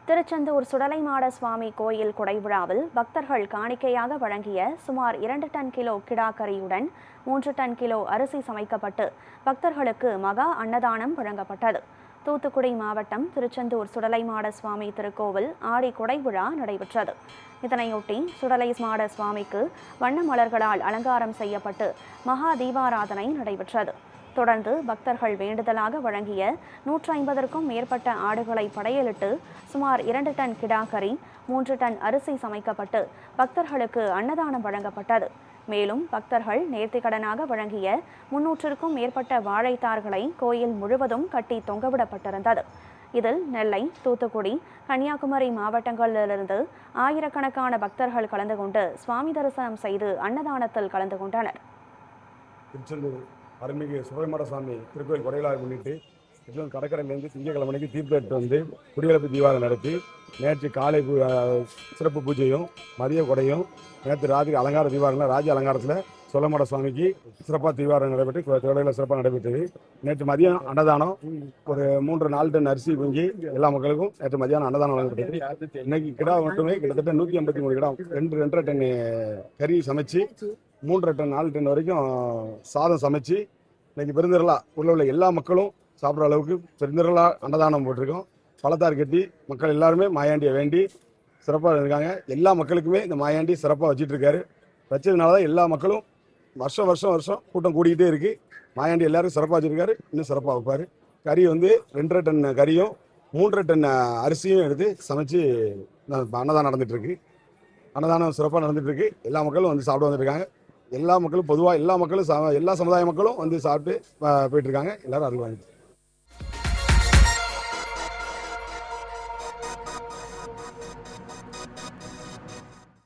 திருச்செந்தூர் சுடலைமாட சுவாமி கோயில் கொடைவிழாவில் பக்தர்கள் காணிக்கையாக வழங்கிய சுமார் 2 டன் கிலோ கிடாக்கரியுடன் 3 டன் கிலோ அரிசி சமைக்கப்பட்டு பக்தர்களுக்கு மகா அன்னதானம் வழங்கப்பட்டது. தூத்துக்குடி மாவட்டம் திருச்செந்தூர் சுடலைமாட சுவாமி திருக்கோவில் ஆடி கொடைவிழா நடைபெற்றது. இதனையொட்டி சுடலைமாட சுவாமிக்கு வண்ண மலர்களால் அலங்காரம் செய்யப்பட்டு மகா தீபாராதனை நடைபெற்றது. தொடர்ந்து பக்தர்கள் வேண்டுதலாக வழங்கிய 150க்கும் மேற்பட்ட ஆடுகளை படையலிட்டு சுமார் 2 டன் கிடாக்கரி 3 டன் அரிசி சமைக்கப்பட்டு பக்தர்களுக்கு அன்னதானம் வழங்கப்பட்டது. மேலும் பக்தர்கள் நேர்த்திக்கடனாக வழங்கிய 300க்கும் மேற்பட்ட வாழைத்தார்களை கோயில் முழுவதும் கட்டி தொங்கவிடப்பட்டிருந்தது. இதில் நெல்லை, தூத்துக்குடி, கன்னியாகுமரி மாவட்டங்களிலிருந்து ஆயிரக்கணக்கான பக்தர்கள் கலந்து கொண்டு சுவாமி தரிசனம் செய்து அன்னதானத்தில் கலந்து கொண்டனர். அருள்மிகு சுடலைமாட சுவாமி திருக்கோயில் கொடைவிழாவை முன்னிட்டு கடற்கரையிலிருந்து திங்கட்கிழமைக்கு தீர்த்தெட்டு வந்து குடியரப்பு தீபாவளி நடத்தி நேற்று காலை சிறப்பு பூஜையும் மதிய கொடையும் நேற்று ராத்திரி அலங்கார தீபாவளி ராஜ அலங்காரத்தில் சுடலைமாட சுவாமிக்கு சிறப்பாக தீபாவளி நடைபெற்று கொடையில் சிறப்பாக நடைபெற்றது. நேற்று மதியம் அன்னதானம் ஒரு 3-4 டன் அரிசி பொங்கி எல்லா மக்களுக்கும் நேற்று மதியானம் அன்னதானம் வழங்கப்பட்டது. இன்னைக்கு கிடா மட்டுமே கிட்டத்தட்ட 153 கிடா 2.5 டன் கறி சமைச்சு 3 டன் 4 டன் வரைக்கும் சாதம் சமைச்சு இன்னைக்கு பெருந்திரளா உள்ள எல்லா மக்களும் சாப்பிட்ற அளவுக்கு பெருந்திரளா அன்னதானம் போட்டிருக்கோம். பழத்தார் கட்டி மக்கள் எல்லாருமே மாயாண்டியை வேண்டி சிறப்பாக இருக்காங்க. எல்லா மக்களுக்குமே இந்த மாயாண்டி சிறப்பாக வச்சுட்டு இருக்காரு. வச்சதுனால தான் எல்லா மக்களும் வருஷம் கூட்டம் கூடிக்கிட்டே இருக்கு. மாயாண்டி எல்லாரும் சிறப்பாக வச்சிருக்காரு. இன்னும் சிறப்பாக வைப்பாரு. கறி 2.5 டன் கறியும் 3 டன் அரிசியும் எடுத்து சமைச்சு அன்னதானம் நடந்துட்டு இருக்கு. அன்னதானம் சிறப்பாக நடந்துட்டு இருக்கு. எல்லா மக்களும் வந்து சாப்பிட வந்துருக்காங்க. எல்லா மக்களும் பொதுவாக எல்லா மக்களும் எல்லா சமுதாய மக்களும் வந்து சாப்பிட்டு போயிட்டு இருக்காங்க. எல்லாரும் அருள் வாங்கிட்டு